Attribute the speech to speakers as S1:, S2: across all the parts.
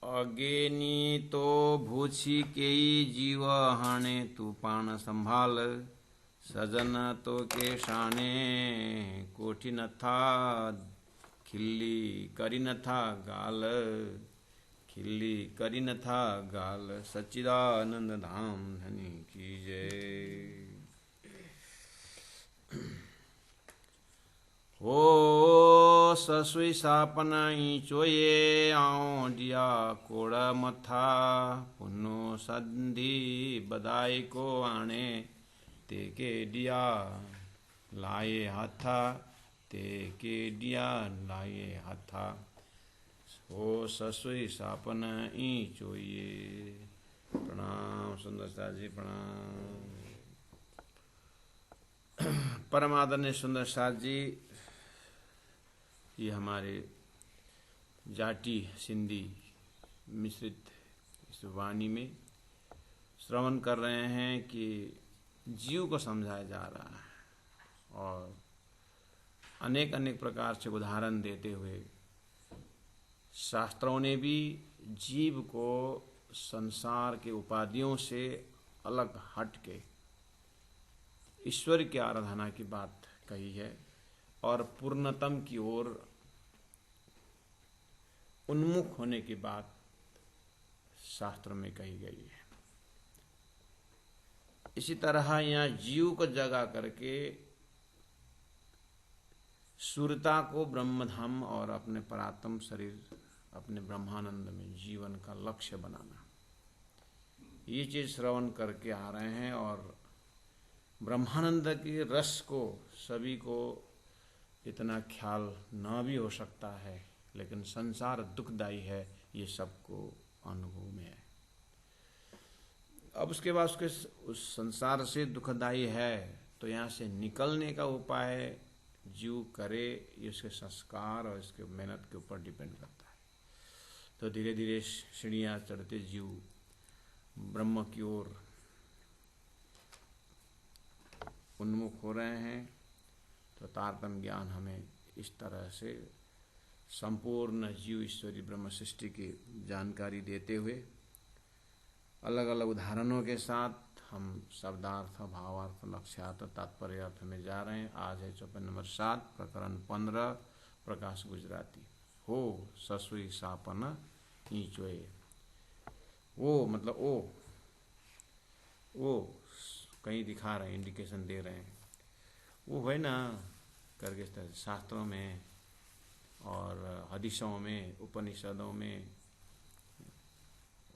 S1: अगेनी तो भूछी केई जीव हाणे तू पाण संभाल सजन तो के शाने कोठी न था खिल्ली करी न था गाल खिल्ली करी न था गाल सच्चिदानंद धाम धनी की जय। हो ससुई सापनाई चोये आओ दिया कोड़ा मथा पुनो संधि बधाई को आने ते के दिया लाए हाथा ते के दिया लाए हाथा हो ससुई सापनाई चोये। प्रणाम सुंदरता जी प्रणाम। परम आदरणीय सुंदर साथ जी, ये हमारे जाटी सिंधी मिश्रित इस वाणी में श्रवण कर रहे हैं कि जीव को समझाया जा रहा है और अनेक अनेक प्रकार से उदाहरण देते हुए शास्त्रों ने भी जीव को संसार के उपाधियों से अलग हट के ईश्वर की आराधना की बात कही है और पूर्णतम की ओर उन्मुख होने की बात शास्त्र में कही गई है। इसी तरह यहाँ जीव को जगा करके सूर्यता को ब्रह्मधाम और अपने परात्म शरीर अपने ब्रह्मानंद में जीवन का लक्ष्य बनाना, ये चीज श्रवण करके आ रहे हैं। और ब्रह्मानंद के रस को सभी को इतना ख्याल न भी हो सकता है, लेकिन संसार दुखदायी है, ये सबको अनुभव में है। अब उसके बाद उसके उस संसार से दुखदायी है तो यहाँ से निकलने का उपाय जीव करे, ये उसके संस्कार और इसके मेहनत के ऊपर डिपेंड करता है। तो धीरे धीरे सीढ़ियाँ चढ़ते जीव ब्रह्म की ओर उन्मुख हो रहे हैं। तो तारतम्य ज्ञान हमें इस तरह से संपूर्ण जीव ईश्वरी ब्रह्म सृष्टि की जानकारी देते हुए अलग अलग उदाहरणों के साथ हम शब्दार्थ भावार्थ लक्ष्यार्थ तात्पर्य अर्थ में जा रहे हैं। आज है चौपाई नंबर 7 प्रकरण 15 प्रकाश गुजराती। हो ससुई सापन ईचोए, वो मतलब वो कहीं दिखा रहे हैं, इंडिकेशन दे रहे हैं, वो है ना करके इस तरह शास्त्रों में और हदीसों में उपनिषदों में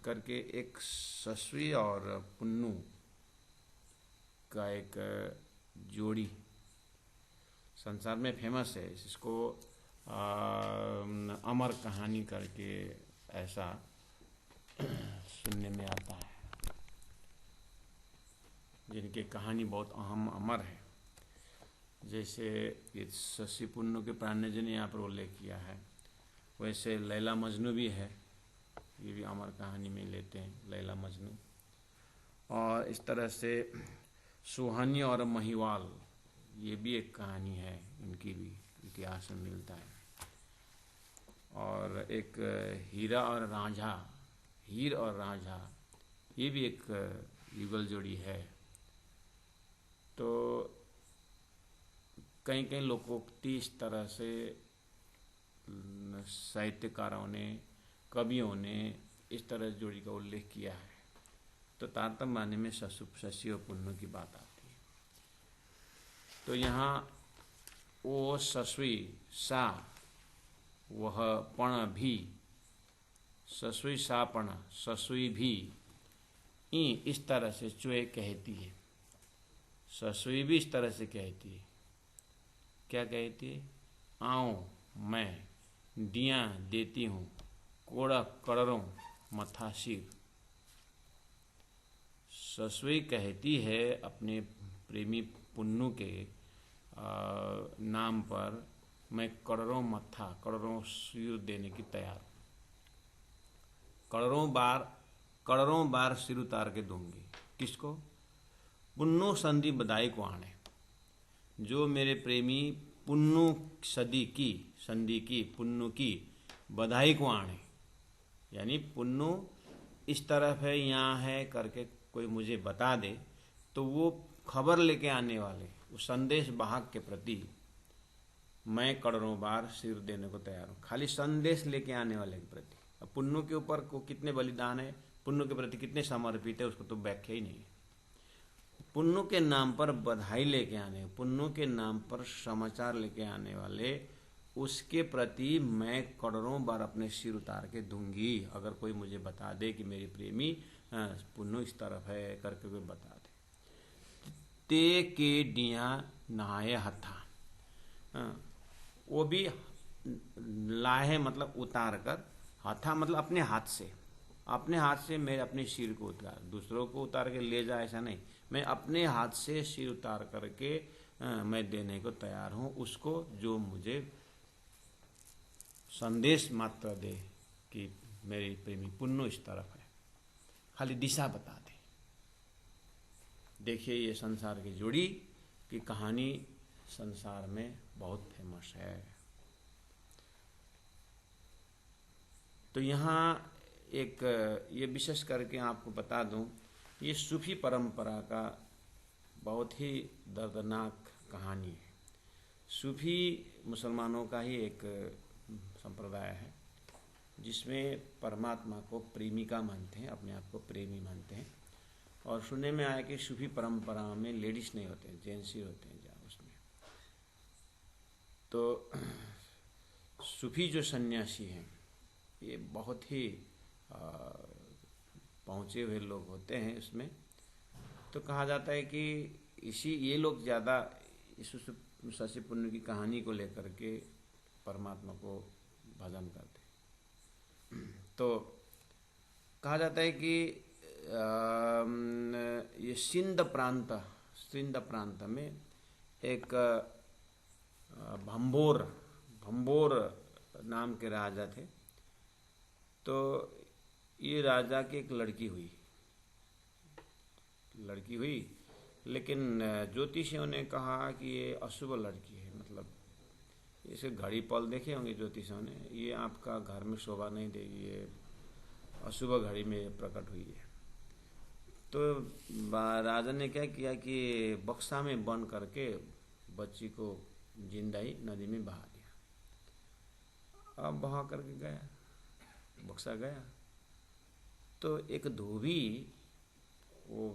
S1: करके एक ससुई और पुन्नु का एक जोड़ी संसार में फेमस है। इसको अमर कहानी करके ऐसा सुनने में आता है, जिनकी कहानी बहुत अहम अमर है। जैसे ये शशि पुन्नु के प्राण्य जी ने यहाँ पर उल्लेख किया है, वैसे लैला मजनू भी है, ये भी अमर कहानी में लेते हैं लैला मजनू। और इस तरह से सुहानी और महिवाल, ये भी एक कहानी है, इनकी भी इतिहास में मिलता है। और एक हीरा और रांझा, हीर और रांझा, ये भी एक युगल जोड़ी है। तो कई कई लोकोक्ति इस तरह से साहित्यकारों ने कवियों ने इस तरह जोड़ी का उल्लेख किया है। तो तारतम्य माने में शशि और पुन्नु की बात आती है। तो यहाँ वो ससुई सा वह पण भी, ससुई सा पण ससुई भी इस तरह से चुए कहती है। ससुई भी इस तरह से कहती है। क्या कहती है? आओ मैं दिया देती हूँ कोड़ा कड़रों मथा सिर। ससुई कहती है अपने प्रेमी पुन्नु के नाम पर, मैं कड़रों मत्था कड़रों सिर देने की तैयार, कड़रों बार सिर उतार के दूंगी। किसको? पुन्नु संधि बधाई को आने, जो मेरे प्रेमी पुन्नु संधि की पुन्नु की बधाई को आने, यानी पुन्नु इस तरफ है, यहाँ है करके कोई मुझे बता दे तो वो खबर लेके आने वाले, उस संदेश वाहक के प्रति मैं करोड़ों बार सिर देने को तैयार हूँ। खाली संदेश लेके आने वाले के प्रति। अब पुन्नु के ऊपर को कितने बलिदान है, पुन्नु के प्रति कितने समर्पित है, उसको तो व्याख्या ही नहीं है। पुन्नु के नाम पर बधाई लेके आने, पुन्नु के नाम पर समाचार लेके आने वाले, उसके प्रति मैं करोड़ों बार अपने सिर उतार के दूंगी। अगर कोई मुझे बता दे कि मेरी प्रेमी पुन्नु इस तरफ है करके कोई बता दे। ते के डिया नहाए हथा, वो भी लाहे मतलब उतार कर, हथा मतलब अपने हाथ से, अपने हाथ से मैं अपने सिर को उतार, दूसरों को उतार के ले जाए ऐसा नहीं, मैं अपने हाथ से सिर उतार करके मैं देने को तैयार हूँ उसको जो मुझे संदेश मात्र दे कि मेरी प्रेमी पुन्नु इस तरफ है, खाली दिशा बता दे। देखिए ये संसार की जोड़ी की कहानी संसार में बहुत फेमस है। तो यहाँ एक ये विशेष करके आपको बता दूं, ये सूफी परंपरा का बहुत ही दर्दनाक कहानी है। सूफी मुसलमानों का ही एक संप्रदाय है जिसमें परमात्मा को प्रेमिका मानते हैं, अपने आप को प्रेमी मानते हैं। और सुनने में आया कि सूफी परंपरा में लेडीज नहीं होते, जेंट्स ही होते हैं जहाँ उसमें। तो सूफी जो सन्यासी हैं ये बहुत ही पहुँचे हुए लोग होते हैं इसमें। तो कहा जाता है कि ये लोग ज़्यादा इस शशि पुन्नु की कहानी को लेकर के परमात्मा को भजन करते। तो कहा जाता है कि ये सिंध प्रांत में एक भंबोर नाम के राजा थे। तो ये राजा की एक लड़की हुई, लेकिन ज्योतिषियों ने कहा कि ये अशुभ लड़की है, मतलब इसे घड़ी पल देखे होंगे ज्योतिषियों ने, ये आपका घर में शोभा नहीं देगी, ये अशुभ घड़ी में प्रकट हुई है। तो राजा ने क्या किया कि बक्सा में बंद करके बच्ची को जिंदा ही नदी में बहा दिया। अब बहा करके गया, बक्सा गया तो एक धोबी वो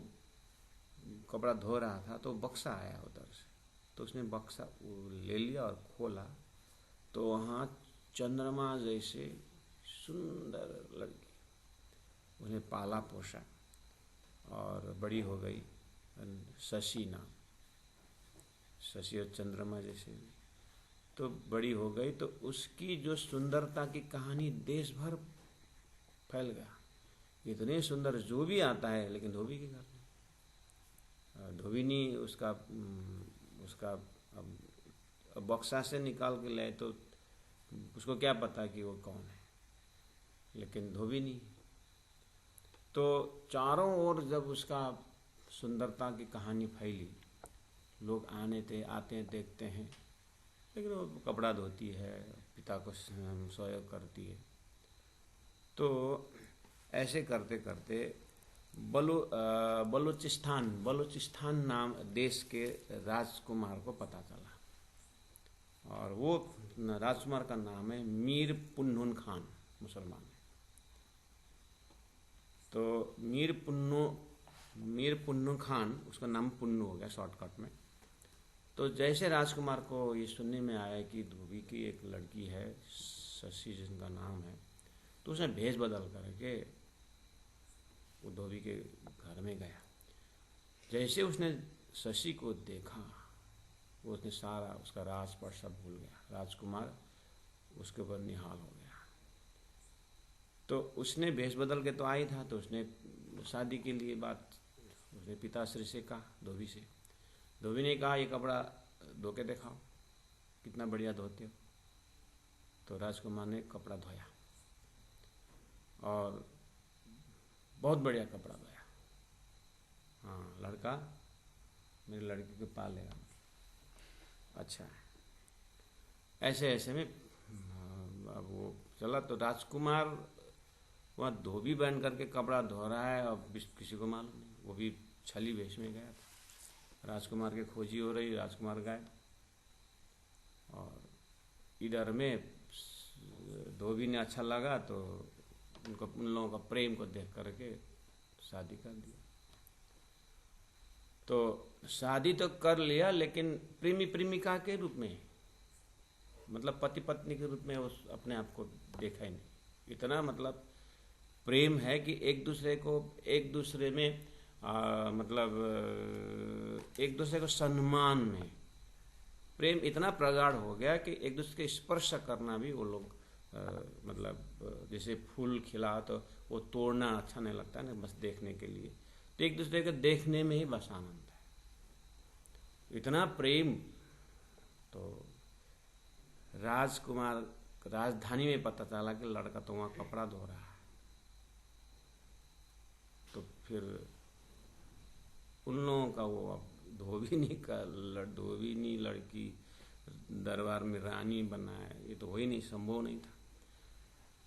S1: कपड़ा धो रहा था, तो बक्सा आया उधर से, तो उसने बक्सा ले लिया और खोला तो वहाँ चंद्रमा जैसे सुंदर लड़की, उन्हें पाला पोसा और बड़ी हो गई, शशि नाम, शशि और चंद्रमा जैसे, तो बड़ी हो गई। तो उसकी जो सुंदरता की कहानी देश भर फैल गया। इतने सुंदर जो भी आता है, लेकिन धोबी के घर में धोबिनी उसका अब बक्सा से निकाल के लाए तो उसको क्या पता कि वो कौन है, लेकिन धोबिनी। तो चारों ओर जब उसका सुंदरता की कहानी फैली, लोग आते हैं देखते हैं, लेकिन वो कपड़ा धोती है, पिता को सहयोग करती है। तो ऐसे करते करते बलूचिस्तान नाम देश के राजकुमार को पता चला, और वो राजकुमार का नाम है मीर पुन्नुन खान, मुसलमान है। तो मीर पुन्नु खान, उसका नाम पुन्नु हो गया शॉर्टकट में। तो जैसे राजकुमार को ये सुनने में आया कि धोबी की एक लड़की है शशि जिनका नाम है, तो उसने भेष बदल करके वो धोबी के घर में गया। जैसे उसने शशि को देखा, वो उसने सारा उसका राजपाट सब भूल गया, राजकुमार उसके ऊपर निहाल हो गया। तो उसने भेष बदल के तो आई था, तो उसने शादी के लिए बात उसने पिताश्री से कहा, धोबी से। धोबी ने कहा ये कपड़ा धो के दिखाओ, कितना बढ़िया धोते हो। तो राजकुमार ने कपड़ा धोया और बहुत बढ़िया कपड़ा धोया। हाँ, लड़का मेरी लड़की को पालेगा, अच्छा है। ऐसे में अब वो चला। तो राजकुमार वहाँ धोबी बन करके कपड़ा धो रहा है और किसी को मालूम नहीं, वो भी छली वेश में गया था। राजकुमार की खोजी हो रही, राजकुमार गायब। और इधर में धोबी ने अच्छा लगा तो उनको, उन लोगों का प्रेम को देख करके शादी कर दिया। तो शादी तो कर लिया, लेकिन प्रेमी प्रेमिका के रूप में, मतलब पति पत्नी के रूप में उस अपने आप को देखा ही नहीं। इतना मतलब प्रेम है कि एक दूसरे को, एक दूसरे में एक दूसरे को सम्मान में प्रेम इतना प्रगाढ़ हो गया कि एक दूसरे के स्पर्श करना भी वो लोग मतलब जैसे फूल खिला तो वो तोड़ना अच्छा नहीं लगता ना, बस देखने के लिए, तो एक दूसरे को देखने में ही बस आनंद है, इतना प्रेम। तो राजकुमार राजधानी में पता चला कि लड़का तो वहाँ कपड़ा धो रहा है, तो फिर उन लोगों का वो अब धोबिनी लड़की दरबार में रानी बनाए, ये तो हो ही नहीं, संभव नहीं था।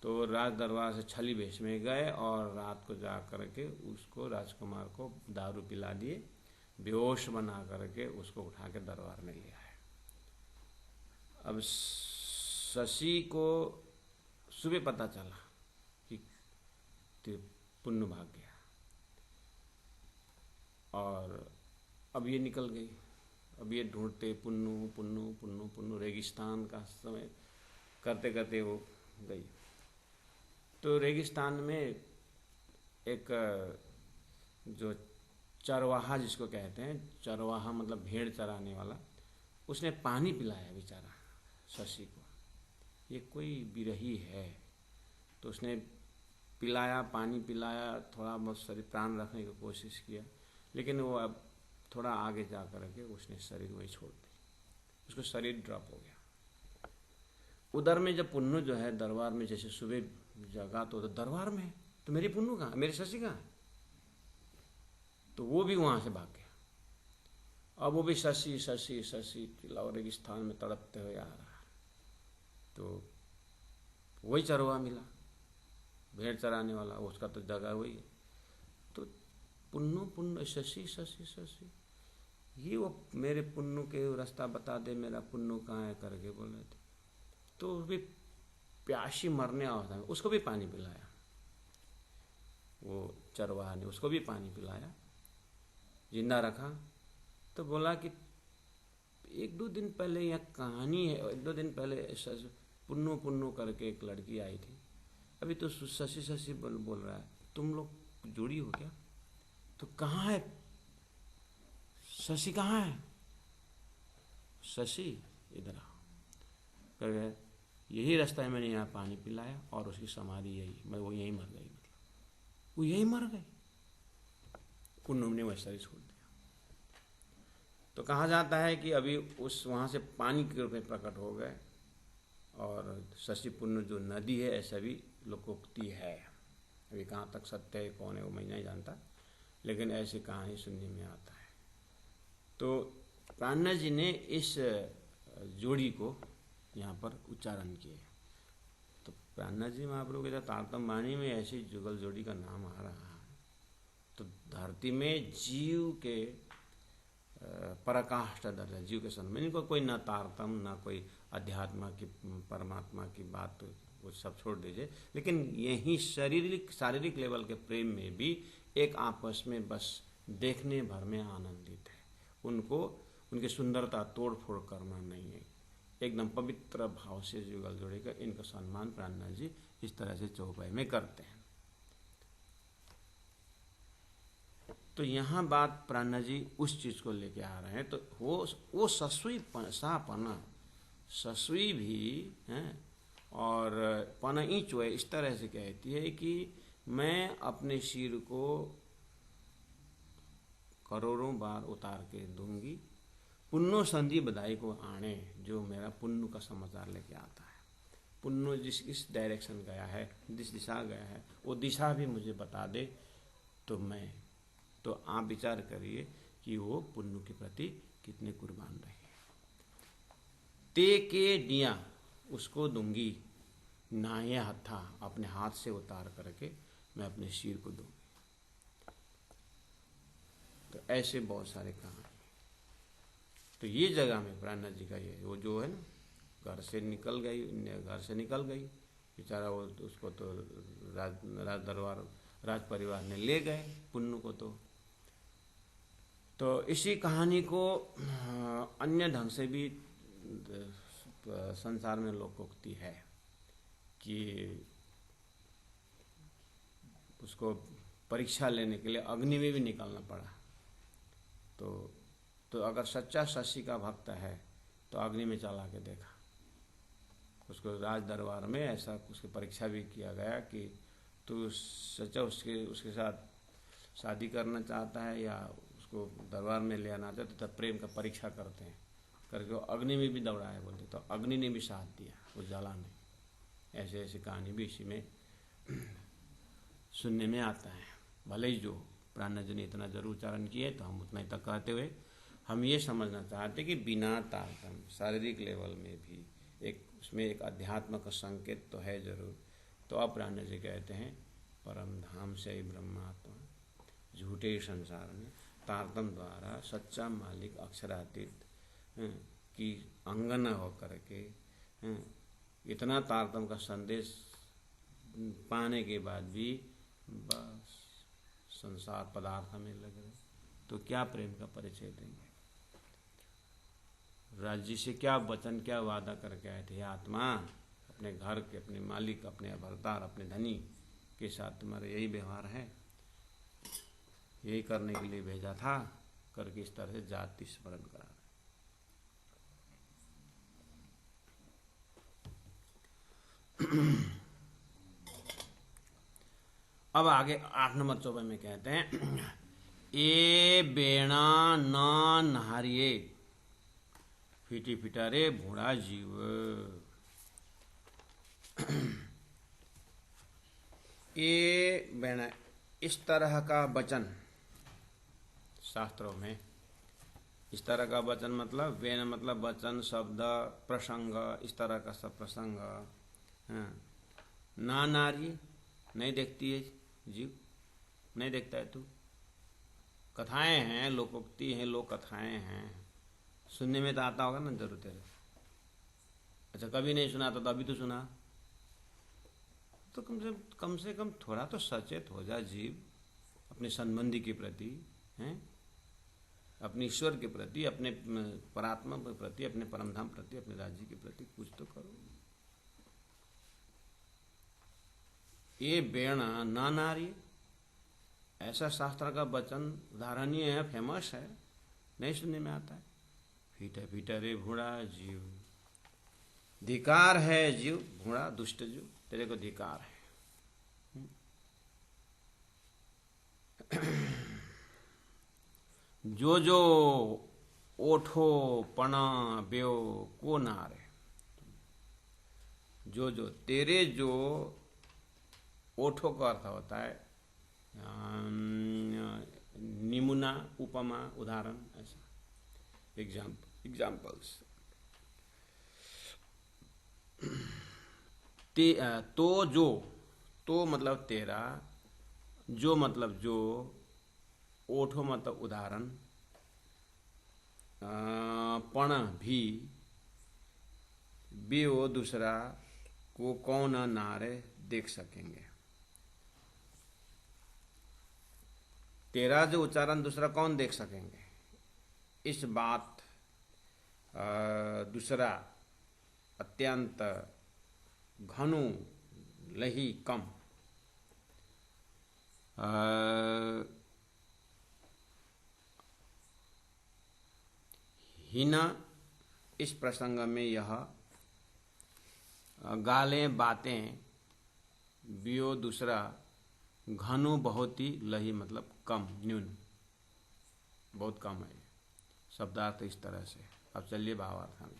S1: तो राज दरबार से छली वेश में गए और रात को जा करके उसको, राजकुमार को दारू पिला दिए, बेहोश बना करके उसको उठा के दरबार में ले आए। अब शशि को सुबह पता चला कि पुन्नु भाग गया, और अब ये निकल गई। अब ये ढूंढते पुन्नु पुन्नु पुन्नु पुन्नु, रेगिस्तान का समय करते करते वो गई। तो रेगिस्तान में एक जो चरवाहा जिसको कहते हैं, चरवाहा मतलब भेड़ चराने वाला, उसने पानी पिलाया बेचारा शशि को। ये कोई बिरही है, तो उसने पिलाया, पानी पिलाया, थोड़ा बहुत शरीर प्राण रखने की कोशिश किया, लेकिन वो अब थोड़ा आगे जा करके उसने शरीर वही छोड़ दी, उसको शरीर ड्रॉप हो गया। उधर में जब पुन्नु जो है दरबार में जैसे सुबह जगा तो दरबार में तो मेरी पुन्नु कहाँ, मेरी शशि कहाँ, तो वो भी वहाँ से भाग गया। अब वो भी शशि शशि शशि चिल्लाओ, रेगिस्तान में तड़पते हुए आ रहा। तो वही चरवा मिला, भेड़ चराने वाला, उसका तो जगह वही है। तो पुन्नु पुन्नु शशि शशि शशि, ये वो मेरे पुन्नु के रास्ता बता दे, मेरा पुन्नु कहाँ है करके बोल रहे थे। तो भी प्यासी मरने आवता है, उसको भी पानी पिलाया, वो चरवाहा ने उसको भी पानी पिलाया, जिंदा रखा। तो बोला कि एक दो दिन पहले यह कहानी है, एक दो दिन पहले पुन्नु पुन्नु करके एक लड़की आई थी, अभी तो शशि शशि बोल रहा है, तुम लोग जुड़ी हो क्या? तो कहाँ है शशि, कहाँ है शशि, इधर आओ कर गए। यही रास्ता है, मैंने यहाँ पानी पिलाया और उसकी समाधि यही, मैं वो यहीं मर गई, मतलब वो यहीं मर गई। पुन्नु ने वैसा ही छोड़ दिया। तो कहा जाता है कि अभी उस वहाँ से पानी के रूप में प्रकट हो गए, और शशि पुन्नु जो नदी है ऐसा भी लोकोक्ति है। अभी कहाँ तक सत्य है कौन है वो मैं नहीं जानता, लेकिन ऐसी कहानी सुनने में आता है। तो प्राणनाथ जी ने इस जोड़ी को यहाँ पर उच्चारण किए। तो प्राणनाथ जी महाप्रभु के तारतम वाणी में ऐसी जुगल जोड़ी का नाम आ रहा है, तो धरती में जीव के पराकाष्ठ दर्जा, जीव के संबंध, इनको कोई ना तारतम ना कोई अध्यात्म की परमात्मा की बात, वो सब छोड़ दीजिए, लेकिन यही शारीरिक लेवल के प्रेम में भी एक आपस में बस देखने भर में आनंदित है। उनको उनकी सुंदरता तोड़ फोड़ करना नहीं है, एकदम पवित्र भाव से जुगल जोड़ी का इनका सम्मान प्राणनाथ जी इस तरह से चौपाई में करते हैं। तो यहाँ बात प्राणनाथ जी उस चीज को लेके आ रहे हैं। तो वो ससुई भी हैं, और पनई चोए इस तरह से कहती है कि मैं अपने सिर को करोड़ों बार उतार के दूंगी, पुन्नो संधि बधाई को आने, जो मेरा पुन्नु का समाचार लेके आता है। पुन्नु जिस डायरेक्शन गया है, जिस दिशा गया है, वो दिशा भी मुझे बता दे, तो आप विचार करिए कि वो पुन्नु के प्रति कितने कुर्बान रहे। ते के दिया उसको दूंगी, ना ये हत्था अपने हाथ से उतार करके मैं अपने सिर को दूंगी। तो ऐसे बहुत सारे कहानी। तो ये जगह में प्राणनाथ जी का ये वो जो है ना घर से निकल गई बेचारा, वो उसको तो राज दरबार राज परिवार ने ले गए पुन्नु को। तो इसी कहानी को अन्य ढंग से भी संसार में लोकोक्ति है कि उसको परीक्षा लेने के लिए अग्नि में भी निकलना पड़ा। तो अगर सच्चा शशि का भक्त है तो अग्नि में चला के देखा। उसको राज दरबार में ऐसा उसकी परीक्षा भी किया गया कि तू सच्चा उसके साथ शादी करना चाहता है या उसको दरबार में ले आना चाहता, तब प्रेम का परीक्षा करते हैं करके वो अग्नि में भी दौड़ाया बोलते। तो अग्नि ने भी साथ दिया उस ज्वाला में। ऐसे ऐसी कहानी भी इसी में सुनने में आता है। भले ही जो प्राणनाथ जी ने इतना जरूर उच्चारण किए तो हम उतना ही तक कहते हुए हम ये समझना चाहते कि बिना तारतम्य शारीरिक लेवल में भी उसमें एक अध्यात्म का संकेत तो है जरूर। तो अब प्राणनाथ जी कहते हैं परम धाम से ही ब्रह्मात्मा झूठे संसार में तारतम्य द्वारा सच्चा मालिक अक्षरातीत की अंगना होकर के इतना तारतम्य का संदेश पाने के बाद भी बस संसार पदार्थ में लग रहे, तो क्या प्रेम का परिचय देंगे? राज्य से क्या वचन क्या वादा करके आए थे? आत्मा अपने घर के अपने मालिक अपने अवतार अपने धनी के साथ तुम्हारा यही व्यवहार है, यही करने के लिए भेजा था करके इस तरह से जाति स्मरण करा रहे। अब आगे 8 नंबर 24 में कहते हैं ए बेणा न नहारिये फीटी फिटा रे भूड़ा जीव। ए बेणा इस तरह का वचन शास्त्रों में, इस तरह का वचन मतलब वेन मतलब वचन शब्द प्रसंग, इस तरह का सब प्रसंग ना नारी नहीं देखती है जीव, नहीं देखता है तू। कथाएं हैं लोकोक्ति हैं लोक कथाएं हैं, सुनने में तो आता होगा ना जरूर तेरे। अच्छा कभी नहीं सुना तो अभी तो सुना, तो कम से कम थोड़ा तो सचेत हो जा जीव अपने संबंधी के प्रति हैं, अपने ईश्वर के प्रति अपने परात्मा के प्रति अपने परमधाम प्रति अपने राज्य के प्रति कुछ तो करो। ये बेण ना नारी ऐसा शास्त्र का वचन उदाहरणीय है, फेमस है, नहीं सुनने में आता है। फीटा फीटा रे भूड़ा जीव, धिकार है जीव भूड़ा दुष्ट जीव, तेरे को धिकार है। जो जो ओठो पना ब्यो को नारे, जो जो तेरे जो ओठो का अर्थ होता है निमुना उपमा उदाहरण, ऐसा एग्जाम्पल्स। तो जो, तो मतलब तेरा, जो मतलब जो, ओठो मतलब उदाहरण, पण भी, वो दूसरा को कौन नारे देख सकेंगे। तेरा जो उच्चारण दूसरा कौन देख सकेंगे, इस बात दूसरा अत्यंत घनु लही कम हिना, इस प्रसंग में यह गालें बातें, बियो दूसरा, घनु बहुत ही, लही मतलब कम न्यून, बहुत कम है शब्दार्थ इस तरह से। अब चलिए भावार्थ में।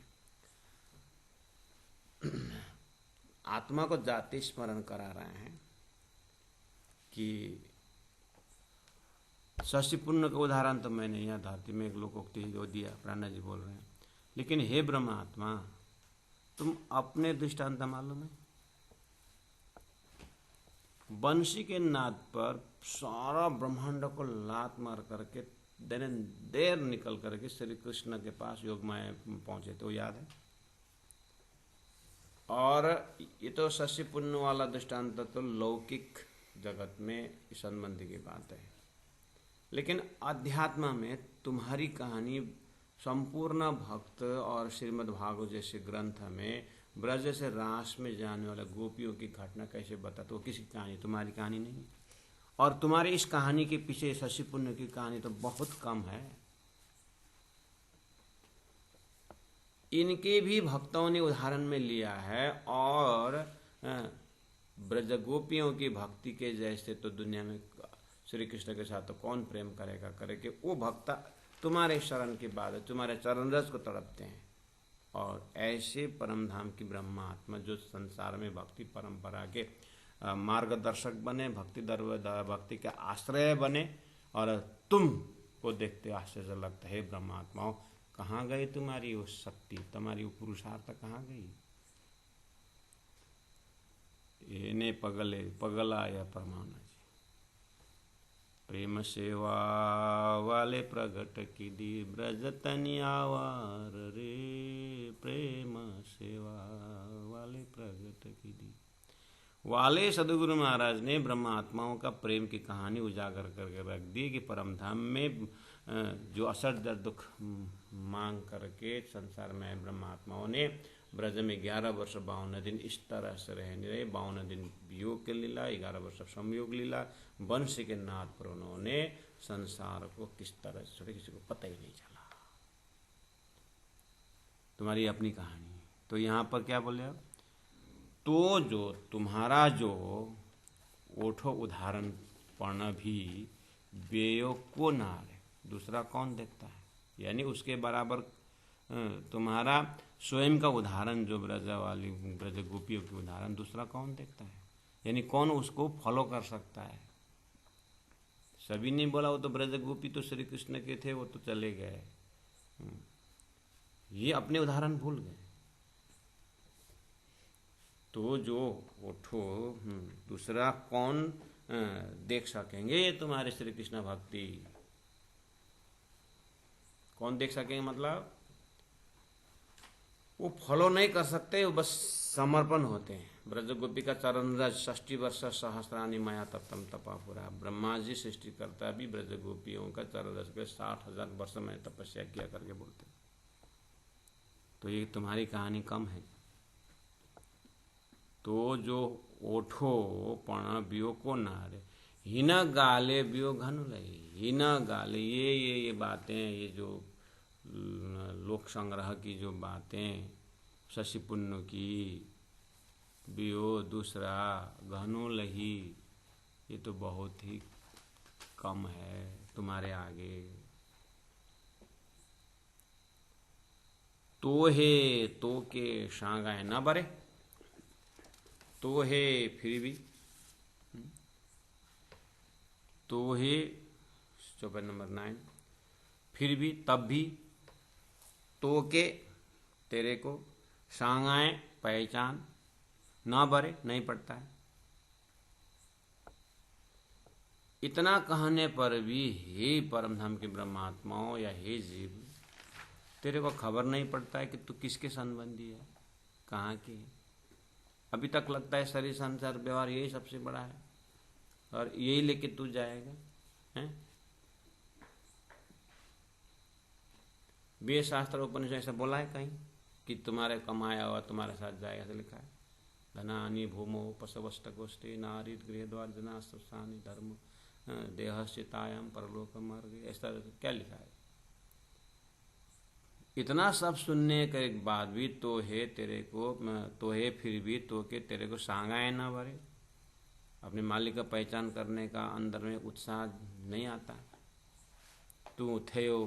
S1: आत्मा को जाति स्मरण करा रहे हैं कि शशि पुण्य का उदाहरण तो मैंने यहाँ धरती में एक लोकोक्ति जो दिया, प्राणनाथ जी बोल रहे हैं, लेकिन हे ब्रह्मात्मा तुम अपने दृष्टांत मालूम है, बंशी के नाद पर सारा ब्रह्मांड को लात मार करके देर निकल करके श्री कृष्ण के पास योगमाया पहुंचे, तो याद है। और ये तो शशि पुण्य वाला दृष्टांत तो लौकिक जगत में इस संबंधी की बात है, लेकिन अध्यात्म में तुम्हारी कहानी संपूर्ण भक्त और श्रीमद् भागवत जैसे ग्रंथ में ब्रज से रास में जाने वाले गोपियों की घटना कैसे बताते, वो किसी कहानी, तुम्हारी कहानी नहीं। और तुम्हारी इस कहानी के पीछे शशि पुण्य की कहानी तो बहुत कम है। इनके भी भक्तों ने उदाहरण में लिया है, और ब्रज गोपियों की भक्ति के जैसे तो दुनिया में श्री कृष्ण के साथ तो कौन प्रेम करेगा, करे वो भक्त तुम्हारे शरण के बाद तुम्हारे चरण रस को तड़पते हैं। और ऐसे परम धाम की ब्रह्मात्मा जो संसार में भक्ति परंपरा के मार्गदर्शक बने, भक्ति के आश्रय बने, और तुम को देखते आश्चर्य लगता है ब्रह्मात्माओं, कहाँ गए तुम्हारी वो शक्ति, तुम्हारी वो पुरुषार्थ कहाँ गई। ने पगला या परमाना जी, प्रेम सेवा वाले प्रगट की दी ब्रज तनियावार रे, प्रेम सेवा वाले प्रगट की दी। वाले सदगुरु महाराज ने ब्रह्मात्माओं का प्रेम की कहानी उजागर करके रख दी कि परम धाम में जो असर दुख मांग करके संसार में ब्रह्मात्माओं ने ब्रज में 11 वर्ष 52 दिन इस तरह से रहने रहे। 52 दिन वियोग की लीला, 11 वर्ष संयोग लीला, वंश के नाद पर उन्होंने संसार को किस तरह से छोड़े, किसी को पता ही नहीं चला। तुम्हारी अपनी कहानी। तो यहाँ पर क्या बोले आप, तो जो तुम्हारा जो ओठो उदाहरण पढ़ना भी बेयो को नार है, दूसरा कौन देखता है। यानी उसके बराबर तुम्हारा स्वयं का उदाहरण जो ब्रज गोपियों की उदाहरण दूसरा कौन देखता है, यानी कौन उसको फॉलो कर सकता है। सभी ने बोला वो तो ब्रज गोपी तो श्री कृष्ण के थे, वो तो चले गए, ये अपने उदाहरण भूल गए। तो जो उठो दूसरा कौन देख सकेंगे ये तुम्हारे श्री कृष्ण भक्ति, कौन देख सकेंगे, मतलब वो फॉलो नहीं कर सकते, वो बस समर्पण होते हैं। ब्रज गोपी का चरण रज 60 वर्ष सहस्रानी माया तप्तम तपा पूरा। ब्रह्मा जी सृष्टि करता भी ब्रज गोपियों का चरण रज के 60,000 वर्ष में तपस्या किया करके बोलते। तो ये तुम्हारी कहानी कम है। तो जो ओठो पण बियो को नारे हिना गाले बियो घन लई, हिना गाले ये बातें, ये जो लोक संग्रह की जो बातें शशि पुण्य की, बियो दूसरा घनो लही, ये तो बहुत ही कम है तुम्हारे आगे। तो हे तो के शांगाए ना बरे, तो है फिर भी, तो है चौपाई नंबर 9, फिर भी तब भी, तो के तेरे को, शांगाए पहचान, ना बरे नहीं पड़ता है। इतना कहने पर भी हे परमधाम के ब्रह्मात्माओं या हे जीव, तेरे को खबर नहीं पड़ता है कि तू किसके संबंधी है, कहाँ के है। अभी तक लगता है शरीर संसार व्यवहार यही सबसे बड़ा है और यही लेके तू जाएगा, हैं? वेद शास्त्र उपनिषद ऐसा बोला है कहीं कि तुम्हारे कमाया हुआ तुम्हारे साथ जाएगा, ऐसा लिखा है। धनानि भूमो पशवस्त गोष्ठी नारी गृह द्वार जना स्थानी धर्म देहस्थितायाम परलोक मार्ग, ऐसा क्या लिखा है। इतना सब सुनने के बाद भी तो है तेरे को, तो है फिर भी तो के तेरे को सांगाए ना भरे, अपने मालिक का पहचान करने का अंदर में उत्साह नहीं आता। तू थेयो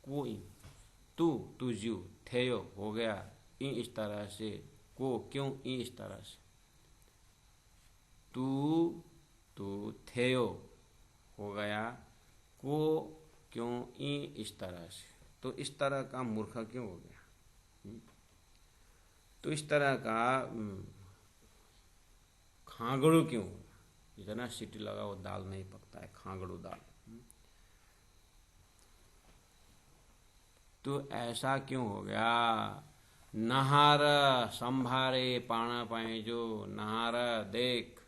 S1: कोई, तू जीव थेयो हो गया इस तरह से, को क्यों इस तरह से, तू थेयो हो गया, को क्यों इस तरह से, तो इस तरह का मूर्ख क्यों हो गया, तो इस तरह का खागड़ू क्यों हो गया। इतना सीटी लगा वो दाल नहीं पकता है, खांगड़ू दाल। तो ऐसा क्यों हो गया? नहार संभारे पाना पाए जो, नहार देख,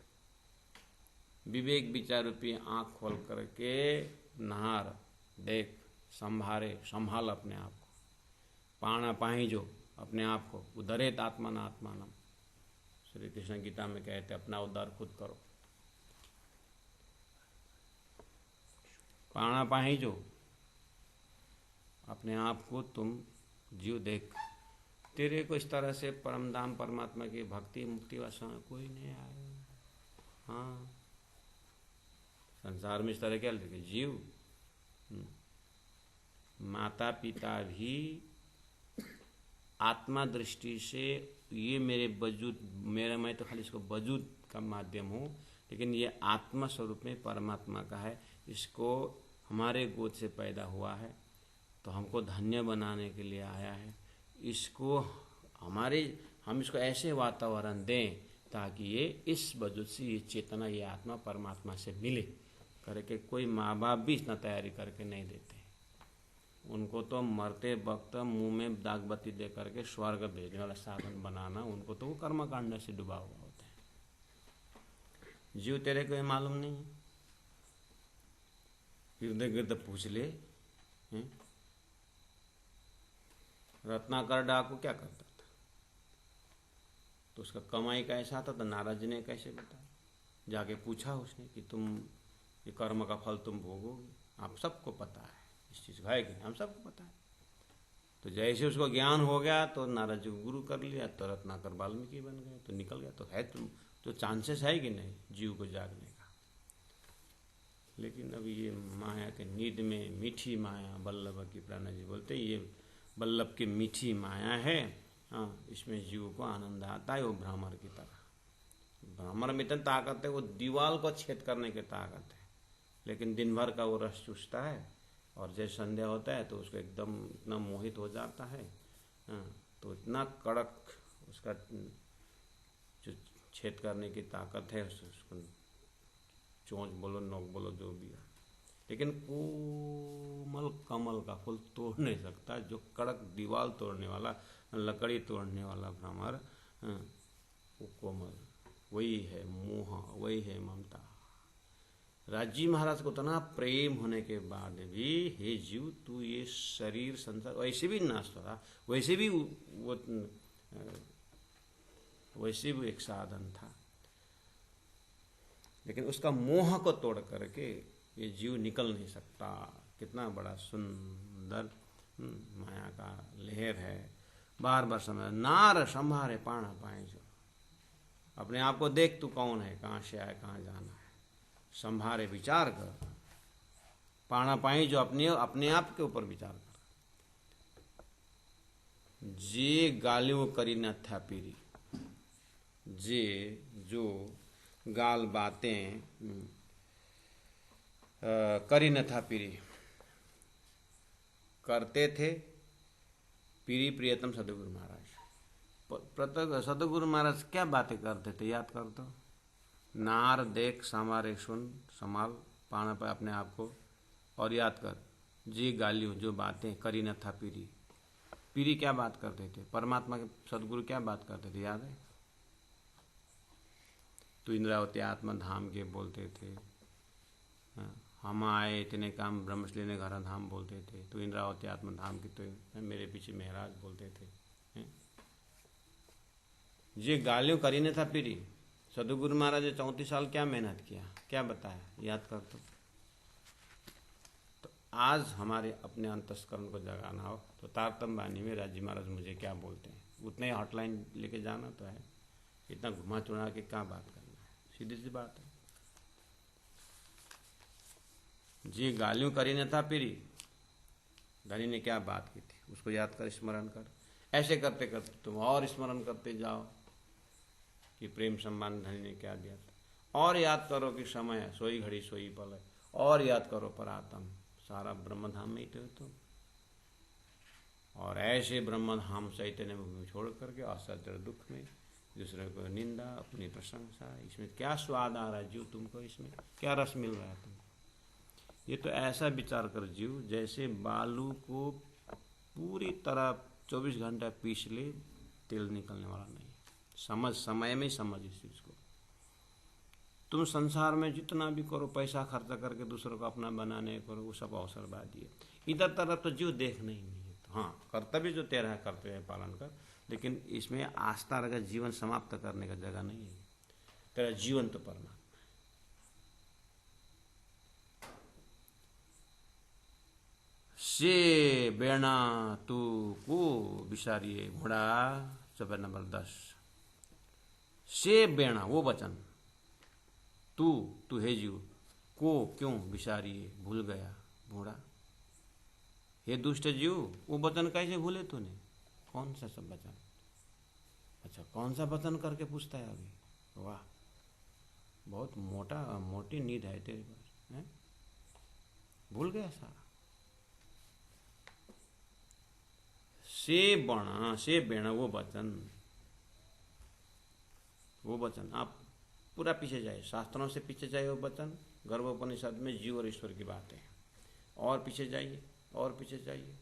S1: विवेक विचार रूपी आंख खोल करके नहार देख, संभारे संभाल अपने आप को, पाना पाही जो, अपने आप को, उद्धरेत आत्मन आत्मानम, श्री कृष्ण गीता में कहते अपना उद्धार खुद करो। पाना पाही जो, अपने आप को तुम जीव देख, तेरे को इस तरह से परमधाम परमात्मा की भक्ति मुक्ति वासना कोई नहीं आए। हाँ, संसार में इस तरह क्या लगे जीव, माता पिता भी आत्मा दृष्टि से ये मेरे वजूद, मेरा, मैं तो खाली इसको वजूद का माध्यम हूँ, लेकिन ये आत्मा स्वरूप में परमात्मा का है, इसको हमारे गोद से पैदा हुआ है तो हमको धन्य बनाने के लिए आया है, इसको हम इसको ऐसे वातावरण दें ताकि ये इस वजूद से ये चेतना, ये आत्मा परमात्मा से मिले करके कोई माँ बाप भी इतना तैयारी करके नहीं देते। उनको तो मरते वक्त मुंह में दागबत्ती दे करके स्वर्ग भेजने वाला साधन बनाना, उनको तो वो कर्मकांड से डूबा हुआ होता है। जीव तेरे को ये मालूम नहीं है, इर्द गिर्द पूछ ले। रत्नाकर डाकू क्या करता था? तो उसका कमाई कैसा था तो नारद जी ने कैसे बताया? जाके पूछा उसने कि तुम ये कर्म का फल तुम भोगोगे, आप सबको पता है इस चीज़ का, है कि हम सबको पता है। तो जैसे उसको ज्ञान हो गया तो नारद जी को गुरु कर लिया, तो रत्नाकर वाल्मीकि बन गए, तो निकल गया। तो है तो चांसेस है कि नहीं जीव को जागने का। लेकिन अब ये माया के नींद में मीठी माया, वल्लभ की प्राणा जी बोलते ये वल्लभ की मीठी माया है। हाँ, इसमें जीव को आनंद आता है, वो भ्रमर की तरह। भ्रमर में इतनी ताकत है, वो दीवाल को छेद करने की ताकत है, लेकिन दिन भर का वो रस चूसता है और जैसे संध्या होता है तो उसको एकदम इतना मोहित हो जाता है। हाँ, तो इतना कड़क उसका जो छेद करने की ताकत है, उसको चोंच बोलो नोक बोलो जो भी है, लेकिन कोमल कमल का फूल तोड़ नहीं सकता। जो कड़क दीवार तोड़ने वाला, लकड़ी तोड़ने वाला भ्रमर, वो कोमल, वही है मोह, वही है ममता। राजी महाराज को उतना प्रेम होने के बाद भी, हे जीव तू ये शरीर संसार वैसे भी नाश हो रहा, वैसे भी एक साधन था, लेकिन उसका मोह को तोड़ करके ये जीव निकल नहीं सकता। कितना बड़ा सुंदर माया का लहर है। बार बार समझ, नार संभारे पाना पाए जो, अपने आप को देख तू कौन है, कहाँ से आए, कहाँ जाना है, संभारे विचार कर, पाना पाई जो, अपने आप के ऊपर विचार कर। जे गालियों करी न था पीरी, जे जो गाल बातें करी न था पीरी, करते थे पीरी प्रियतम सदगुरु महाराज। सदगुरु महाराज क्या बातें करते थे, याद कर दो। नार देख समारे सुन संभाल पाना पाए अपने आप को, और याद कर जी गालियों जो बातें करी न था पीरी। पीरी क्या बात करते थे? परमात्मा के सदगुरु क्या बात करते थे, याद है? तो इंद्रावती आत्मा धाम के बोलते थे, हम आए इतने काम ब्रह्मश्री ने घर धाम बोलते थे। तो इंद्रावती आत्मा धाम की तो मेरे पीछे महाराज बोलते थे। ये गालियों करी न था पीरी। सदगुरु महाराज ने 34 साल क्या मेहनत किया, क्या बताया, याद कर तो आज हमारे अपने अंतस्करण को जगाना हो तो तारतम वाणी में राजी महाराज मुझे क्या बोलते हैं, उतने हॉटलाइन लेके जाना तो है, इतना घुमा चुना के क्या बात करना है, सीधी सी बात है। जी गालियों करी न था पीरी, धनी ने क्या बात की थी, उसको याद कर, स्मरण कर। ऐसे करते करते तुम और स्मरण करते जाओ कि प्रेम सम्मान धनी ने क्या दिया था, और याद करो कि समय है, सोई घड़ी सोई पल है, और याद करो परात्म, सारा ब्रह्मधाम में ही तो तुम। और ऐसे ब्रह्मधाम चैतन्य में छोड़ करके असत्य दुख में दूसरे को निंदा, अपनी प्रशंसा। इसमें क्या स्वाद आ रहा है जीव तुमको, इसमें क्या रस मिल रहा है तुमको? ये तो ऐसा विचार कर जीव जैसे बालू को पूरी तरह 24 घंटा पीस ले, तेल निकलने वाला नहीं। समझ, समय में समझ इस चीज को। तुम संसार में जितना भी करो, पैसा खर्चा करके दूसरों को अपना बनाने करो, वो सब अवसरवादी है। इधर तरफ तो जीव देखना ही नहीं है। तो हाँ, कर्तव्य जो तेरा है कर्तव्य पालन कर, लेकिन इसमें आस्था रखकर जीवन समाप्त करने का जगह नहीं है। तेरा जीवन तो परमात्मा। से बेणा तू को विचारिए घोड़ा, चौपा नंबर 10। से बेणा वो वचन, तू है जीव, को क्यों विचारिए भूल गया घोड़ा। हे दुष्ट जीव, वो वचन कैसे भूले तूने? कौन सा सब वचन? अच्छा, कौन सा वचन करके पूछता है अभी? वाह, बहुत मोटी नींद है तेरे पास, हैं? भूल गया सारा। से बेणा वो वचन आप पूरा पीछे जाए, शास्त्रों से पीछे जाए वो वचन। गर्भोपनिषद में जीव और ईश्वर की बात है। और पीछे जाइए, और पीछे जाइए,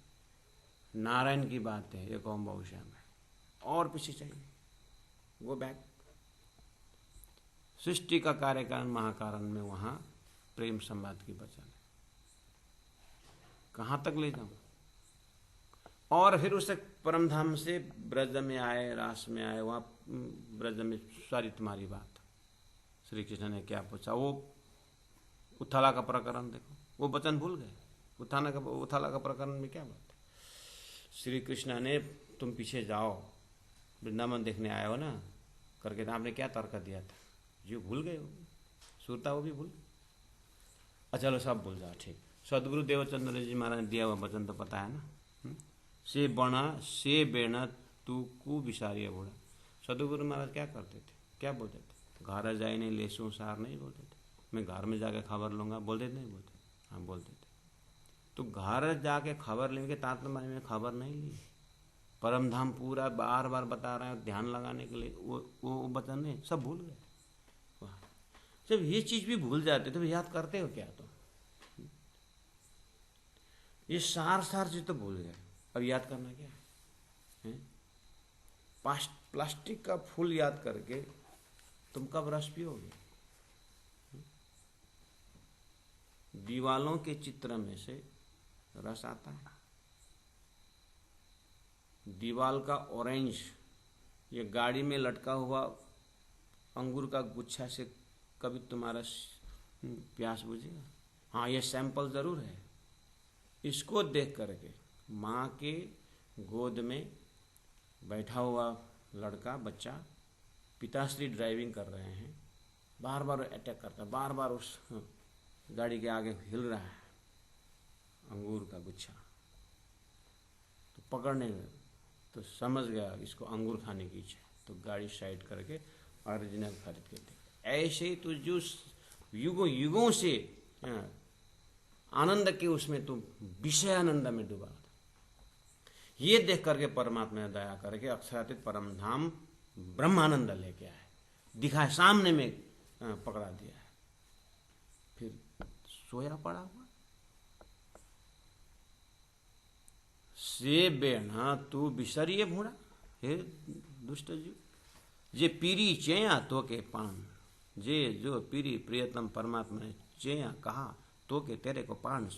S1: नारायण की बात है एक ओम बहुश्याम में। और पीछे जाइए, वो बैक सृष्टि का कार्य कारण महाकारण में, वहां प्रेम संवाद की वचन है। कहां तक ले जाऊं? और फिर उसे परमधाम से ब्रज में आए, रास में आए, वहां ब्रज में सारी तुम्हारी बात। श्री कृष्ण ने क्या पूछा? वो उत्थाला का प्रकरण देखो, वो वचन भूल गए। उत्थाला का प्रकरण में क्या बात है? श्री कृष्ण ने तुम पीछे जाओ, वृंदावन देखने आए हो ना करके, तो आपने क्या तर्क दिया था? जो भूल गए हो, सुरता वो भी भूल। अच्छा चलो सब भूल जाओ, ठीक। सदगुरु देवचंद्र जी महाराज ने दिया हुआ वचन तो पता है ना। से बणा से बेणा तू कु विसारिया घोड़ा। सदगुरु महाराज क्या करते थे, क्या बोलते थे? घर जाए नहीं लेसू सार नहीं बोलते थे। मैं घर में जाके खबर लूंगा, बोलते नहीं बोलते? हाँ बोलते थे। तो घर जाके खबर लेंगे, तात्पर्य में खबर नहीं ली। परमधाम पूरा बार बार बता रहे हैं ध्यान लगाने के लिए, वो वचन नहीं, सब भूल गए। वाह, जब ये चीज भी भूल जाते तो याद करते हो क्या? तो ये सार चीज तो भूल गए, अब याद करना क्या है? प्लास्टिक का फूल याद करके तुम कब रस पियोगे? दीवालों के चित्र में से रस आता है। दीवाल का ऑरेंज, ये गाड़ी में लटका हुआ अंगूर का गुच्छा से कभी तुम्हारा प्यास बुझेगा? हाँ, ये सैंपल जरूर है। इसको देख करके माँ के गोद में बैठा हुआ लड़का, बच्चा, पिताश्री ड्राइविंग कर रहे हैं, बार बार अटैक करता है, बार बार उस गाड़ी के आगे हिल रहा है अंगूर का गुच्छा। तो पकड़ने गए तो समझ गया इसको अंगूर खाने की इच्छा, तो गाड़ी साइड करके ओरिजिनल खरीद के दे। ऐसे ही तो जो युगों युगों से आनंद के उसमें तुम विषय आनंद में डूबा, ये देख करके परमात्मा ने दया करके अक्षरातीत परम धाम ब्रह्मानंद लेके आए, दिखाए सामने में, पकड़ा दिया है। फिर सोया पड़ा हुआ। से बेना तू बिसरिए भूड़ा, हे दुष्ट जीव, जे पीरी चेया तो के पान, जे जो पीरी प्रियतम परमात्मा ने चेया कहा तो के तेरे को पान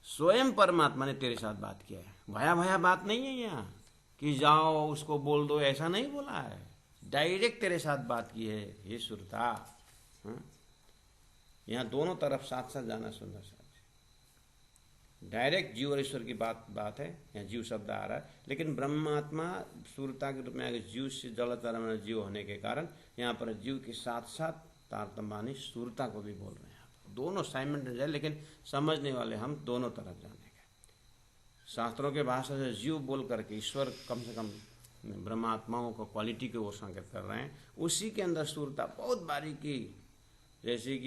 S1: स्वयं परमात्मा ने तेरे साथ बात किया है। भया बात नहीं है यहाँ कि जाओ उसको बोल दो, ऐसा नहीं बोला है। डायरेक्ट तेरे साथ बात की है। ये सुरता, यहाँ दोनों तरफ साथ साथ जाना सुंदर साथ। डायरेक्ट जीव और ईश्वर की बात है। यहाँ जीव शब्द आ रहा है, लेकिन ब्रह्मात्मा सुरता के रूप में आगे जीव से जलचर में जीव होने के कारण यहाँ पर जीव के साथ साथ तारतम्य सुरता को भी बोल रहे हैं। दोनों साइमल्टेनियस जाए, लेकिन समझने वाले हम दोनों तरफ जाने के। शास्त्रों के भाषा से जीव बोल करके ईश्वर कम से कम ब्रह्मात्माओं को क्वालिटी के ओर संकेत कर रहे हैं। उसी के अंदर सुरता बहुत बारीकी, जैसे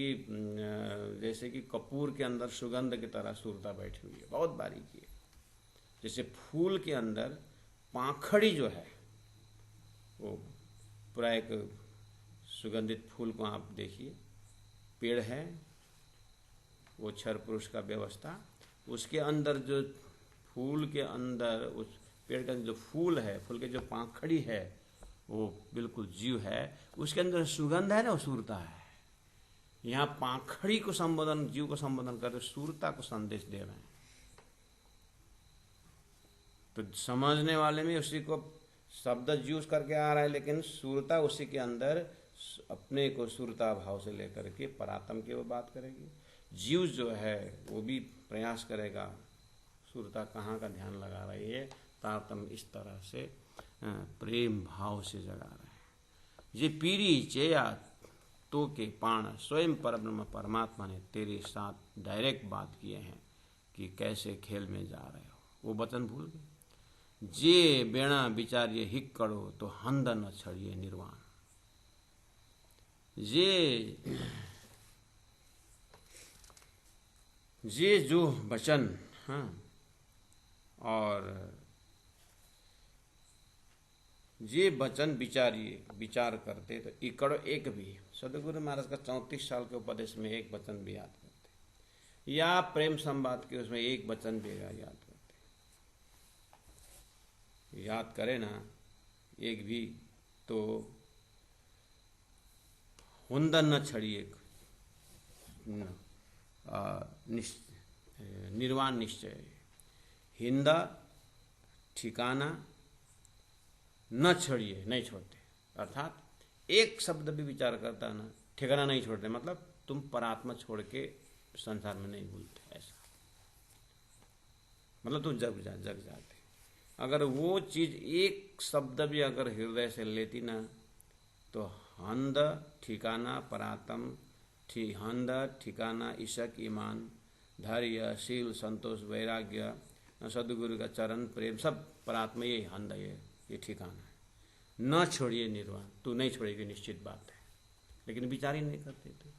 S1: कि कपूर के अंदर सुगंध की तरह सुरता बैठी हुई है, बहुत बारीकी है। जैसे फूल के अंदर पाखड़ी जो है, वो पूरा एक सुगंधित फूल को आप देखिए, पेड़ है, वो क्षर पुरुष का व्यवस्था, उसके अंदर जो फूल के अंदर उस पेड़ का जो फूल है, फूल के जो पाखड़ी है, वो बिल्कुल जीव है, उसके अंदर सुगंध है ना, वो सूरता है। यहाँ पाखड़ी को संबोधन, जीव को संबोधन करते सूरता को संदेश दे रहे हैं। तो समझने वाले में उसी को शब्द यूज करके आ रहा है, लेकिन सूरता उसी के अंदर अपने को सूरता भाव से लेकर के परात्म की वो बात करेगी। जीव जो है वो भी प्रयास करेगा सूरता कहाँ का ध्यान लगा रही है, तारतम इस तरह से प्रेम भाव से जगा रहे हैं। ये पीरी चेया तो के पाण स्वयं परब्रह्म परमात्मा ने तेरे साथ डायरेक्ट बात किए हैं कि कैसे खेल में जा रहे हो, वो वचन भूल गए। जे बेणा विचारिए हिक करो तो हंद न छड़िए निर्वाण। ये जो वचन, हाँ, और ये वचन विचारिए, विचार करते तो इकड़ो एक भी, सदगुरु महाराज का 34 साल के उपदेश में एक वचन भी याद करते, या प्रेम संवाद के उसमें एक वचन भी याद करते, याद करे ना एक भी, तो हुंदन न छड़िए, निर्वाण निश्चय, हिंदा ठिकाना न छोड़िए, नहीं छोड़ते, अर्थात एक शब्द भी विचार करता ना, ठिकाना नहीं छोड़ते, मतलब तुम परात्मा छोड़ के संसार में नहीं भूलते, ऐसा मतलब तुम जग जाते। अगर वो चीज एक शब्द भी अगर हृदय से लेती ना, तो हंद ठिकाना परात्म, हंद ठिकाना ईशक ईमान धैर्य शील संतोष वैराग्य सदगुरु का चरण प्रेम सब परात्मा, ये हंद, ये ठिकाना है। न छोड़िए निर्वाण, तू नहीं छोड़ेगी निश्चित बात है, लेकिन विचार ही नहीं करते थे।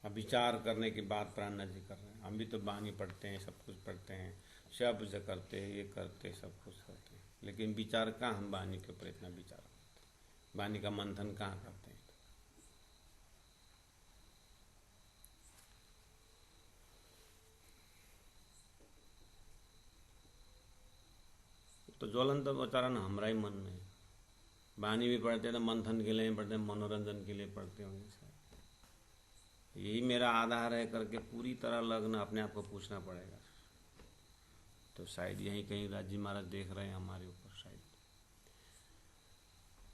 S1: अब विचार करने की बात प्राणनाथ जी कर रहे हैं। हम भी तो बानी पढ़ते हैं, सब कुछ पढ़ते हैं, सब कुछ करते हैं, ये करते सब कुछ करते हैं, लेकिन विचार कहाँ हम बानी के ऊपर इतना विचार करते हैं, बानी का मंथन कहाँ करते हैं। तो ज्वलंत उच्चारण हमारा ही मन में, बानी भी पढ़ते हैं तो मंथन के लिए पढ़ते हैं, मनोरंजन के लिए पढ़ते होंगे शायद। यही मेरा आधार है करके पूरी तरह लगन अपने आप को पूछना पड़ेगा। तो शायद यहीं कहीं राजी महाराज देख रहे हैं हमारे ऊपर शायद।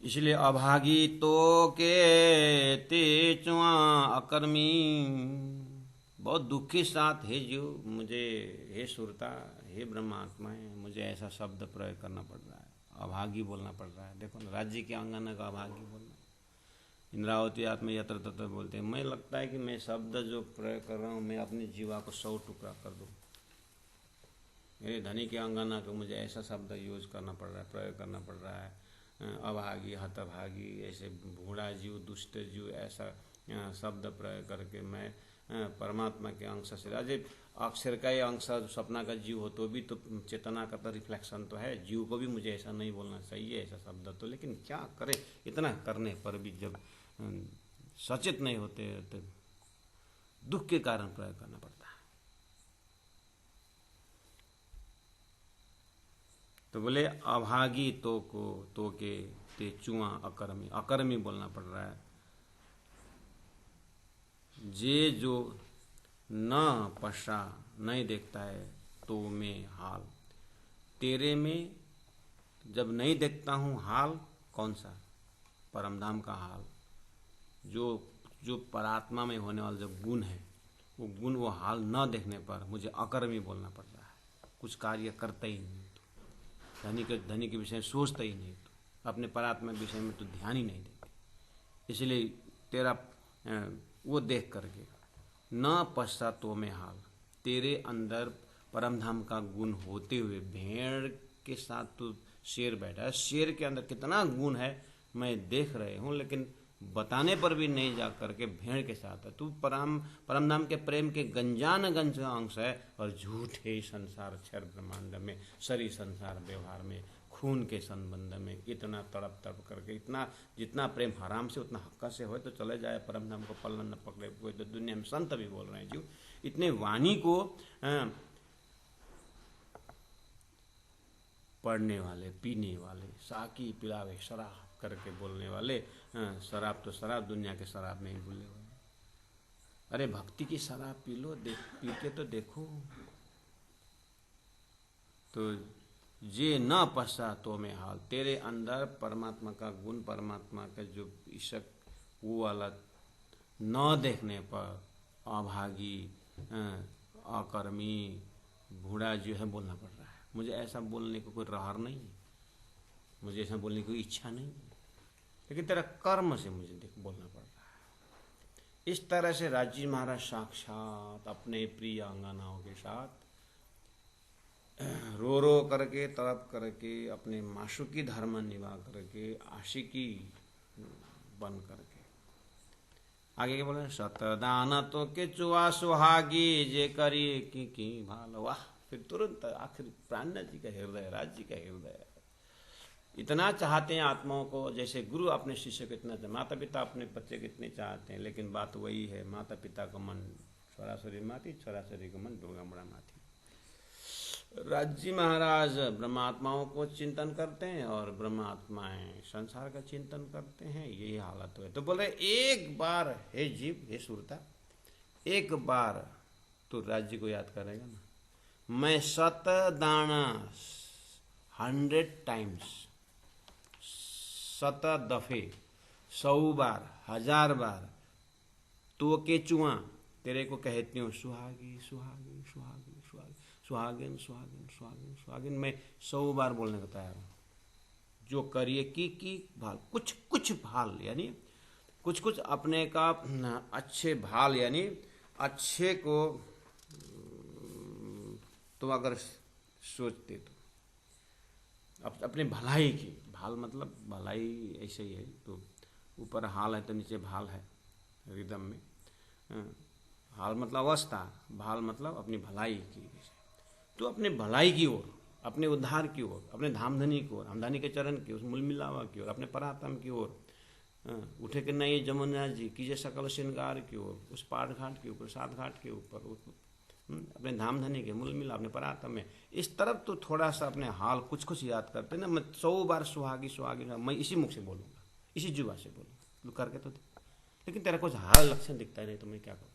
S1: इसलिए अभागी तो के ते चुआ अकर्मी, बहुत दुखी साथ है जो मुझे, हे सुरता, हे ब्रह्मात्माएं, मुझे ऐसा शब्द प्रयोग करना पड़ रहा है, अभागी बोलना पड़ रहा है। देखो ना, राज्य के अंगना का अभागी बोलना, इंद्रावती आत्मा यत्र तत्र बोलते हैं। मैं लगता है कि मैं शब्द जो प्रयोग कर रहा हूँ, मैं अपनी जीवा को 100 टुकड़ा कर दूँ। मेरे धनी के अंगना को मुझे ऐसा शब्द यूज करना पड़ रहा है, प्रयोग करना पड़ रहा है, अभागी हतभागी, ऐसे भूड़ा जीव, दुष्ट जीव, ऐसा शब्द प्रयोग करके मैं परमात्मा के अंश से, अजय अक्षर का ही अंश सपना का जीव हो तो भी तो चेतना का तो रिफ्लेक्शन तो है, जीव को भी मुझे ऐसा नहीं बोलना चाहिए ऐसा शब्द तो, लेकिन क्या करे, इतना करने पर भी जब सचेत नहीं होते तो दुख के कारण प्रयोग करना पड़ता है। तो बोले अभागी तो को तो के ते चुआ अकर्मी, अकर्मी बोलना पड़ रहा है। जे जो न पशा, नहीं देखता है तो में हाल, तेरे में जब नहीं देखता हूँ हाल, कौन सा, परमधाम का हाल, जो परात्मा में होने वाला जो गुण है, वो गुण वो हाल न देखने पर मुझे अकर्मी बोलना पड़ रहा है। कुछ कार्य करता ही नहीं, तो धनी के विषय में सोचता ही नहीं, तो अपने परात्मा के विषय में तो ध्यान ही नहीं देते। इसलिए तेरा वो देख करके न पश्चातो में हाल, तेरे अंदर परमधाम का गुण होते हुए भेड़ के साथ तो शेर बैठा है, शेर के अंदर कितना गुण है मैं देख रही हूँ, लेकिन बताने पर भी नहीं जा करके भेड़ के साथ है। तू परम धाम के प्रेम के गंजान गंज का अंश है और झूठे संसार क्षर ब्रह्मांड में, शरीर संसार व्यवहार में, खून के संबंध में इतना तड़प तड़प करके, इतना जितना प्रेम हराम से उतना हक्का से हो तो चले जाए परम धाम को पल्ला न पकड़े कोई। तो दुनिया में संत भी बोल रहे हैं जीव, इतने वाणी को पढ़ने वाले, पीने वाले, साकी पिलावे शराब करके बोलने वाले, शराब तो शराब, दुनिया के शराब में ही भूले हुए। अरे भक्ति की शराब पी लो, पी के तो देखो। तो ये न पश्चा तो में हाल, तेरे अंदर परमात्मा का गुण, परमात्मा का जो इशक वो वाला न देखने पर अभागी, अकर्मी, बूढ़ा जो है बोलना पड़ रहा है। मुझे ऐसा बोलने को कोई रहर नहीं है, मुझे ऐसा बोलने की कोई इच्छा नहीं है, लेकिन तेरा कर्म से मुझे बोलना पड़ रहा है। इस तरह से राजी महाराज साक्षात अपने प्रिय अंगनाओं के साथ रो रो करके, तड़प करके, अपने माशुकी धर्म निभा करके, आशिकी बन करके आगे क्या बोले, सतदान तो के चुआ सुहागी जे करिए की भाल। वाह, फिर तुरंत आखिर प्राणनाथ जी का हृदय, राज जी का हृदय इतना चाहते हैं आत्माओं को, जैसे गुरु अपने शिष्य को इतना, माता पिता अपने बच्चे को इतने चाहते हैं। लेकिन बात वही है, माता पिता का मन छोराछोरी माथी, छोराछोरी का मन ढोंगा मुड़ा माथी। राजी महाराज ब्रह्मात्माओं को चिंतन करते हैं और ब्रह्मात्माएं संसार का चिंतन करते हैं, यही हालत है। तो बोल रहे एक बार हे जीव, हे सुरता, एक बार तो राज्य को याद करेगा ना, मैं 100 दाना 100 टाइम्स, 100 दफे, 100 बार, 1000 बार तो के चुआ तेरे को कहती हूँ सुहागी सुहागी सुहागी सुहागी, सुहागिन सुहागिन सुहागिन सुहागिन, मैं 100 बार बोलने को तैयार हूँ। जो करिए की भाल, कुछ कुछ भाल, यानी कुछ कुछ अपने का अच्छे भाल, यानी अच्छे को तो अगर सोचते तो अपने भलाई की, भाल मतलब भलाई ऐसे ही है, तो ऊपर हाल है तो नीचे भाल है रिदम में। हाल मतलब अवस्था, भाल मतलब अपनी भलाई की, तो अपने भलाई की ओर, अपने उद्धार की ओर, अपने धामधनी की ओर, हमधनी के चरण की ओर, मूल मिलावा की ओर, अपने परात्म की ओर, उठे के नए जमुना जी कीजिए सकल श्रृंगार की ओर, उस पाठ घाट के ऊपर, सात घाट के ऊपर, अपने धामधनी के मूल मिला, अपने परात्म में, इस तरफ तो थोड़ा सा अपने हाल कुछ कुछ याद करते ना। मैं 100 बार सुहागी सुहागी, मैं इसी मुख से बोलूँगा, इसी जुबा से बोलूँगा, तो करके तो, लेकिन तेरा कुछ हाल लक्षण दिखता ही नहीं, तो मैं क्या करूँ।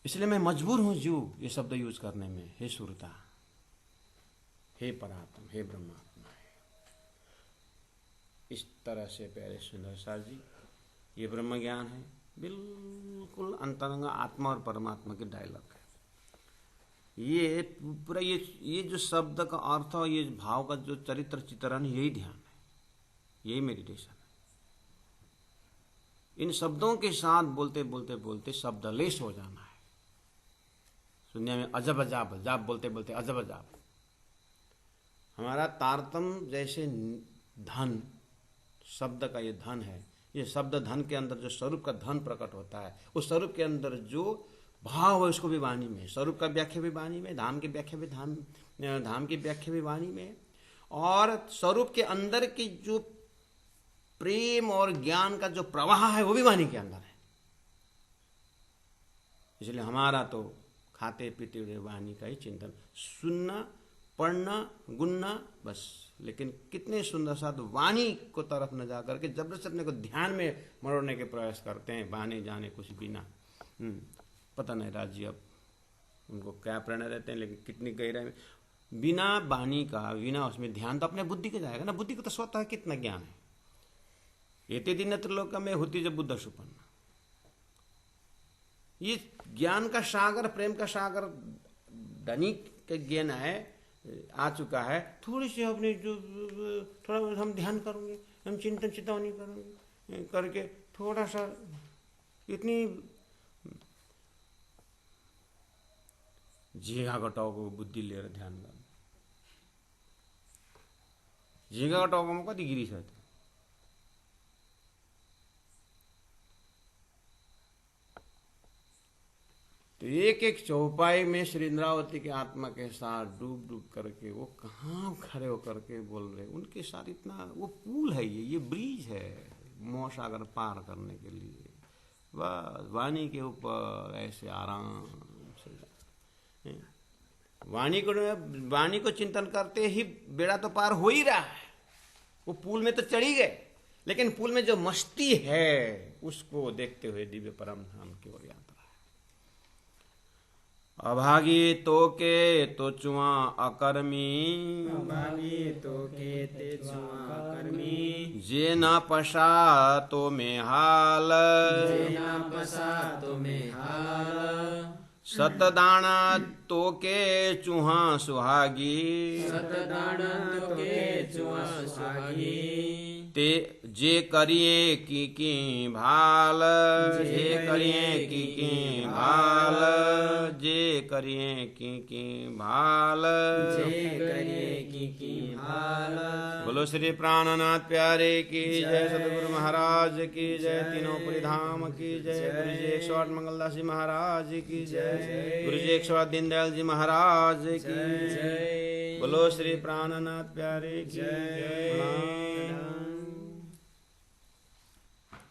S1: इसलिए मैं मजबूर हूँ जीव ये शब्द यूज करने में, हे सुरता, हे परात्म, हे ब्रह्मात्मा। इस तरह से प्यारे सुंदर सार जी, ये ब्रह्म ज्ञान है, बिल्कुल अंतरंग आत्मा और परमात्मा के डायलॉग है। ये पूरा ये जो शब्द का अर्थ और ये भाव का जो चरित्र चित्रण, यही ध्यान है, यही मेडिटेशन है। इन शब्दों के साथ बोलते बोलते बोलते शब्दलेश हो जाना है। दुनिया में अजब अजाब, जाप बोलते बोलते अजब अजाब। हमारा तारतम जैसे धन, शब्द का ये धन है, ये शब्द धन के अंदर जो स्वरूप का धन प्रकट होता है, उस स्वरूप के अंदर जो भाव है उसको भी वाणी में, स्वरूप का व्याख्या भी वाणी में, धाम की व्याख्या भी धाम की व्याख्या भी वाणी में, और स्वरूप के अंदर की जो प्रेम और ज्ञान का जो प्रवाह है वो भी वाणी के अंदर है। इसलिए हमारा तो खाते पीते हुए वाणी का ही चिंतन, सुनना, पढ़ना, गुनना बस। लेकिन कितने सुंदर साथ वाणी को तरफ न जा करके जबरदस्त अपने को ध्यान में मरोड़ने के प्रयास करते हैं, बहाने जाने कुछ बिना। पता नहीं राज्य अब उनको क्या प्रेरणा रहते हैं, लेकिन कितनी गहराई में बिना वाणी का, बिना उसमें ध्यान तो अपने बुद्धि के जाएगा ना। बुद्धि को तो स्वतः कितना ज्ञान है। एते दिन त्रिलोक में होती जब बुद्ध सुपन्न, ये ज्ञान का सागर, प्रेम का सागर धनी के ज्ञान है, आ चुका है। थोड़ी सी अपने जो थोड़ा हम ध्यान करेंगे, हम चिंतन चिंतावनी करेंगे करके थोड़ा सा इतनी झीगा घटाओ को बुद्धि ले रहे ध्यान का, झिंगा का टाउको में कति गिरी छ तो एक एक चौपाई में श्री इंद्रावती के आत्मा के साथ डूब डूब करके वो कहाँ खड़े होकर के बोल रहे, उनके साथ इतना, वो पुल है, ये ब्रिज है महासागर पार करने के लिए। बस वाणी के ऊपर ऐसे आराम से, वाणी को चिंतन करते ही बेड़ा तो पार हो ही रहा है। वो पुल में तो चढ़ी गए, लेकिन पुल में जो मस्ती है उसको देखते हुए दिव्य परम धाम की ओर यात्रा। अभागी तो के तो चुआ अकर्मी,
S2: अभागी तो के ते चुआ अकर्मी,
S1: जे न पशा तो में हाल,
S2: जे न पशा तो में हाल,
S1: सतदाना तो के चूहा सुहागी,
S2: सतदाना तो के चुआ सुहागी,
S1: ते जे करिए की भाल, जे करिए की भाल, जे करिए की भाल,
S2: जे करिए की भाल।
S1: बोलो श्री प्राणनाथ प्यारे की जय, सतगुरु महाराज की जय, तीनों पुरी धाम की जय, गुरु जी 108 मंगलदास जी महाराज की जय, गुरु जी 108 दीनदयाल जी महाराज की जय। बोलो श्री प्राणनाथ प्यारे की जय।